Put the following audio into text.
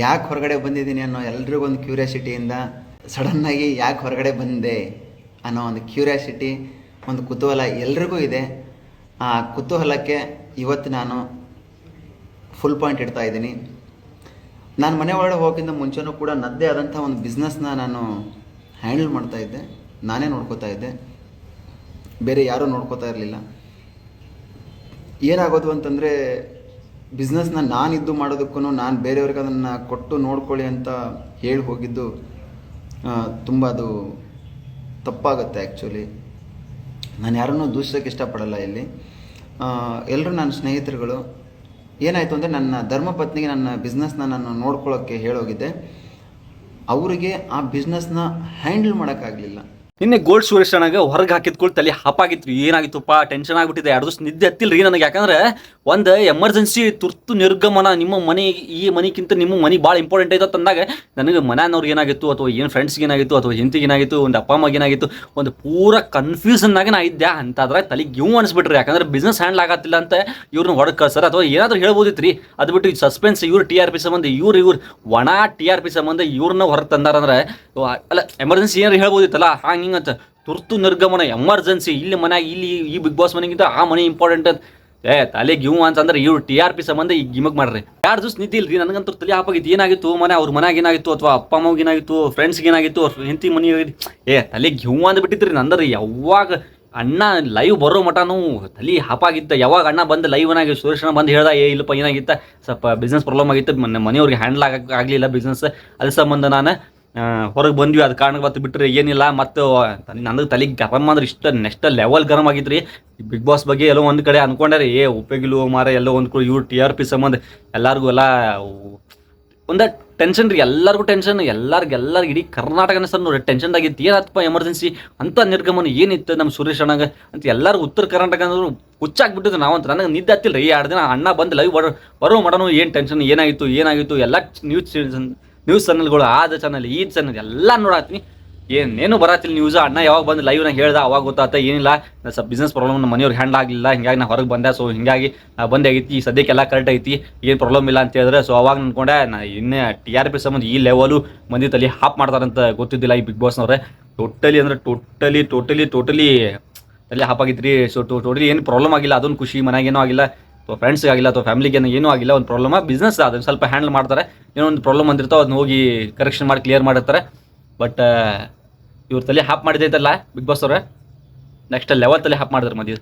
ಯಾಕೆ ಹೊರಗಡೆ ಬಂದಿದ್ದೀನಿ ಅನ್ನೋ ಎಲ್ರಿಗೊಂದು ಕ್ಯೂರಿಯಾಸಿಟಿಯಿಂದ ಸಡನ್ನಾಗಿ ಯಾಕೆ ಹೊರಗಡೆ ಬಂದೆ ಅನ್ನೋ ಒಂದು ಕ್ಯೂರಿಯಾಸಿಟಿ, ಒಂದು ಕುತೂಹಲ ಎಲ್ರಿಗೂ ಇದೆ. ಆ ಕುತೂಹಲಕ್ಕೆ ಇವತ್ತು ನಾನು ಫುಲ್ ಪಾಯಿಂಟ್ ಇಡ್ತಾ ಇದ್ದೀನಿ. ನಾನು ಮನೆ ಒಳಗಡೆ ಹೋಗೋಕ್ಕಿಂತ ಮುಂಚೆನೂ ಕೂಡ ನನ್ನದೇ ಆದಂಥ ಒಂದು ಬಿಸ್ನೆಸ್ನ ನಾನು ಹ್ಯಾಂಡಲ್ ಮಾಡ್ತಾಯಿದ್ದೆ. ನಾನೇ ನೋಡ್ಕೋತಾ ಇದ್ದೆ, ಬೇರೆ ಯಾರೂ ನೋಡ್ಕೋತಾ ಇರಲಿಲ್ಲ. ಏನಾಗೋದು ಅಂತಂದರೆ, ಬಿಸ್ನೆಸ್ನ ನಾನಿದ್ದು ಮಾಡೋದಕ್ಕೂ ನಾನು ಬೇರೆಯವ್ರಿಗೆ ಅದನ್ನು ಕೊಟ್ಟು ನೋಡ್ಕೊಳ್ಳಿ ಅಂತ ಹೇಳಿ ಹೋಗಿದ್ದು ತುಂಬ ಅದು ತಪ್ಪಾಗುತ್ತೆ. ಆ್ಯಕ್ಚುಲಿ ನಾನು ಯಾರನ್ನೂ ದೂಷಿಸೋಕ್ಕೆ ಇಷ್ಟಪಡಲ್ಲ. ಇಲ್ಲಿ ಎಲ್ಲರೂ ನನ್ನ ಸ್ನೇಹಿತರುಗಳು. ಏನಾಯಿತು ಅಂದರೆ, ನನ್ನ ಧರ್ಮಪತ್ನಿಗೆ ನನ್ನ ಬಿಸ್ನೆಸ್ನ ನಾನು ನೋಡ್ಕೊಳ್ಳೋಕ್ಕೆ ಹೇಳೋಗಿದ್ದೆ. ಅವರಿಗೆ ಆ ಬಿಸ್ನೆಸ್ನ ಹ್ಯಾಂಡಲ್ ಮಾಡೋಕ್ಕಾಗಲಿಲ್ಲ. ನಿನ್ನೆ ಗೋಲ್ಡ್ ಸುರೇಶ್ ಅಣ್ಣಾಗ ಹೊರಗೆ ಹಾಕಿದ್ಕೊಳ್ಳಿ ತಲೆ ಹಾಪಾಗಿತ್ತು. ಏನಾಗಿತ್ತುಪ್ಪ, ಟೆನ್ಷನ್ ಆಗಿಬಿಟ್ಟಿದೆ. 2 ದಿವಸ ನಿದ್ದೆ ಹತ್ತಿಲ್ಲ ರೀ ನನಗೆ. ಯಾಕಂದ್ರೆ ಒಂದು ಎಮರ್ಜೆನ್ಸಿ ತುರ್ತು ನಿರ್ಗಮನ, ನಿಮ್ಮ ಮನೆ ಈ ಮನೆಗಿಂತ ನಿಮ್ಮ ಮನೆ ಭಾಳ ಇಂಪಾರ್ಟೆಂಟ್ ಐತೆ ಅಂದಾಗ ನನಗೆ ಮನೆಯವ್ರಿಗೆ ಏನಾಗಿತ್ತು, ಅಥವಾ ಏನು ಫ್ರೆಂಡ್ಸ್ಗೆ ಏನಾಗಿತ್ತು, ಅಥವಾ ಹೆಂಡತಿಗೆ ಏನಾಗಿತ್ತು, ಒಂದು ಅಪ್ಪ ಅಮ್ಮಗೆ ಏನಾಗಿತ್ತು, ಒಂದು ಪೂರ ಕನ್ಫ್ಯೂಷನ್ನಾಗೆ ನಾ ಇದ್ದೆ. ಅಂತಾದ್ರೆ ತಲೆಗೆ ಗಿವ್ ಅನಿಸ್ಬಿಟ್ರಿ. ಯಾಕಂದ್ರೆ ಬಿಸ್ನೆಸ್ ಹ್ಯಾಂಡಲ್ ಆಗತ್ತಿಲ್ಲ ಅಂತ ಇವ್ರನ್ನ ಹೊರಗೆ ಕಳ್ಸಾರ, ಅಥವಾ ಏನಾದರೂ ಹೇಳ್ಬೋದಿತ್ತು ರೀ. ಅದು ಬಿಟ್ಟು ಇದು ಸಸ್ಪೆನ್ಸ್, ಇವ್ರು TRP ಸಂಬಂಧ, ಇವ್ರು ಒಣ TRP ಸಂಬಂಧ ಇವ್ರನ್ನ ಹೊರಗೆ ತಂದಾರಂದ್ರೆ, ಅಲ್ಲ ಎಮರ್ಜೆನ್ಸಿ ಏನಾರು ಹೇಳ್ಬೋದಿತ್ತಲ್ಲ. ಹಿಂಗಂತ ತುರ್ತು ನಿರ್ಗಮನ, ಎಮರ್ಜೆನ್ಸಿ, ಇಲ್ಲಿ ಮನ್ಯಾಗ, ಇಲ್ಲಿ ಈ ಬಿಗ್ ಬಾಸ್ ಮನೆಗಿಂತ ಆ ಮನೆ ಇಂಪಾರ್ಟೆಂಟ್ ಅಂತ ತಲೆ ಗಿವ್ ಅಂತಂದ್ರೆ ಇವ್ರು TRP ಸಂಬಂಧ ಈಗ ಗಿಮಕ್ ಮಾಡ್ರಿ. 2 ದಿವಸ ನಿದ್ದೆ ಇಲ್ರಿ ನನಗಂತೂ. ತಲೆ ಹಾಪಾಗಿತ್ತು. ಏನಾಗಿತ್ತು ಮನೆ, ಅವ್ರ ಮನ್ಯಾಗ ಏನಾಗಿತ್ತು, ಅಥವಾ ಅಪ್ಪ ಅಮ್ಮಗೆ ಏನಾಗಿತ್ತು, ಫ್ರೆಂಡ್ಸ್ಗೆ ಏನಾಗಿತ್ತು, ಅವ್ರ ಹೆಂಡತಿ ಮನೆ ತಲೆ ಗಿವ್ ಅಂದ್ ಬಿಟ್ಟಿದ್ರಿ ನಂದ್ರೆ. ಯಾವಾಗ ಅಣ್ಣ ಲೈವ್ ಬರೋ ಮಟನೂ ತಲೆ ಹಾಪಾಗಿತ್ತು. ಯಾವಾಗ ಅಣ್ಣ ಬಂದು ಲೈವ್ನಾಗ ಸುರೇಶನ ಬಂದು ಹೇಳ್ದ, ಇಲ್ಲಪ್ಪ ಏನಾಗಿತ್ತ, ಸ್ವಲ್ಪ ಬಿಸ್ನೆಸ್ ಪ್ರಾಬ್ಲಮ್ ಆಗಿತ್ತು, ಮನೆಯವ್ರಿಗೆ ಹ್ಯಾಂಡಲ್ ಆಗಲಿಲ್ಲ ಬಿಸ್ನೆಸ್, ಅದ್ರ ಸಂಬಂಧ ನಾನು ಹೊರಗೆ ಬಂದ್ವಿ. ಅದು ಕಾರಣಕ್ಕೆ ಬತ್ತು ಬಿಟ್ಟರೆ ಏನಿಲ್ಲ. ಮತ್ತು ನನಗೆ ತಲೆಗೆ ಗರಮ್ ಅಂದ್ರೆ ಇಷ್ಟ ನೆಕ್ಸ್ಟ್ ಲೆವೆಲ್ ಗರಮ್ ಆಗಿತ್ತು ರೀ. ಬಿಗ್ ಬಾಸ್ ಬಗ್ಗೆ ಎಲ್ಲೋ ಒಂದು ಕಡೆ ಅಂದ್ಕೊಂಡ್ರೆ ಉಪಯೋಗಿಲ್ವ ಮಾರ, ಎಲ್ಲೋ ಒಂದು ಕಡೆ ಇವ್ರು TRP ಸಂಬಂಧ ಎಲ್ಲರಿಗೂ ಎಲ್ಲ ಒಂದು ಟೆನ್ಷನ್ ರೀ. ಎಲ್ಲರಿಗೂ ಟೆನ್ಷನ್, ಎಲ್ಲರಿಗೂ ಇಡೀ ಕರ್ನಾಟಕನೇ ಸರ್ ನೋಡಿ ಟೆನ್ಷನ್ದಾಗಿತ್ತು. ಏನಾಯ್ತಪ್ಪ ಎಮರ್ಜೆನ್ಸಿ ಅಂತ ನಿರ್ಗಮನ ಏನಿತ್ತು ನಮ್ಮ ಸುರೇಶ್ ಅಣ್ಣಗೆ ಅಂತ ಎಲ್ಲರಿಗೂ ಉತ್ತರ ಕರ್ನಾಟಕ ಅಂದ್ರೆ ಹುಚ್ಚಾಗ್ಬಿಟ್ಟಿದ್ದು. ನಾವಂತ ನನಗೆ ನಿದ್ದೆ ಹತ್ತಿಲ್ಲ ರೀ. 2 ದಿನ ಅಣ್ಣ ಬಂದು ಲೈವ್ ಬರೋ ಮಾಡೋನು ಏನು ಟೆನ್ಷನ್, ಏನಾಗಿತ್ತು ಎಲ್ಲ ನ್ಯೂಸ್ ಚಾನಲ್ಗಳು, ಆದ ಚಾನಲ್ ಈ ಚಾನಲ್ ಎಲ್ಲ ನೋಡತ್ತೀನಿ. ಏನೇನು ಬರತ್ತಿಲ್ಲ ನ್ಯೂಸ್. ಅಣ್ಣ ಯಾವಾಗ ಬಂದು ಲೈವ್ನಾಗ ಹೇಳ್ದ ಅವಾಗ ಗೊತ್ತಾತ. ಏನಿಲ್ಲ, ಸ್ವಲ್ಪ ಬಿಸ್ನೆಸ್ ಪ್ರಾಬ್ಲಮ್ ನಮ್ಮ ಮನೆಯವ್ರಿಗೆ ಹ್ಯಾಂಡಲ್ ಆಗಲಿಲ್ಲ, ಹಿಂಗಾಗಿ ನಾ ಹೊರಗೆ ಬಂದೆ. ಸೊ ಹಿಂಗಾಗಿ ಬಂದೇ ಆಗೈತಿ, ಈ ಸದ್ಯಕ್ಕೆಲ್ಲ ಕರೆಕ್ಟ್ ಐತಿ, ಏನು ಪ್ರಾಬ್ಲಮ್ ಇಲ್ಲ ಅಂತ ಹೇಳಿದ್ರೆ. ಸೊ ಅವಾಗ ಅಂದ್ಕೊಂಡೆ ನಾ ಇನ್ನೇ TRP ಸಂಬಂಧ ಈ ಲೆವೆಲು ಮಂದಿ ತಲೆ ಹಾಪ್ ಮಾಡ್ತಾರಂತ ಗೊತ್ತಿದ್ದಿಲ್ಲ ಈ ಬಿಗ್ ಬಾಸ್ನವ್ರೆ. ಟೋಟಲಿ ಅಂದ್ರೆ ಟೋಟಲಿ ತಲೆ ಹಾಪಾಗಿತ್ತು ರೀ. ಸೊ ಟೋಟಲಿ ಏನು ಪ್ರಾಬ್ಲಮ್ ಆಗಿಲ್ಲ. ಅದೊಂದು ಖುಷಿ. ಮನೆಗೇನೂ ಆಗಿಲ್ಲ, ಅಥವಾ ಫ್ರೆಂಡ್ಸ್ಗೆ ಆಗಿಲ್ಲ, ಅಥವಾ ಫ್ಯಾಮಿಲಿಗೆ ಏನೂ ಆಗಿಲ್ಲ. ಒಂದು ಪ್ರಾಬ್ಲಮ್ ಬಿಸ್ನೆಸ್ ಅದನ್ನು ಸ್ವಲ್ಪ ಹ್ಯಾಂಡಲ್ ಮಾಡ್ತಾರೆ. ಏನೋ ಒಂದು ಪ್ರಾಬ್ಲಮ್ ಅಂದಿರ್ತಾವೆ, ಅದನ್ನ ಹೋಗಿ ಕರೆಕ್ಷನ್ ಮಾಡಿ ಕ್ಲಿಯರ್ ಮಾಡಿರ್ತಾರೆ. ಬಟ್ ಇವ್ರ ತಲೆ ಹಾಪ್ ಮಾಡಿದೈತಲ್ಲ ಬಿಗ್ ಬಾಸ್ ಅವ್ರೆ, ನೆಕ್ಸ್ಟ್ ಲೆವೆಲ್ ತಲೆ ಹಾಪ್ ಮಾಡಿದ್ರು ಮದುವೆ.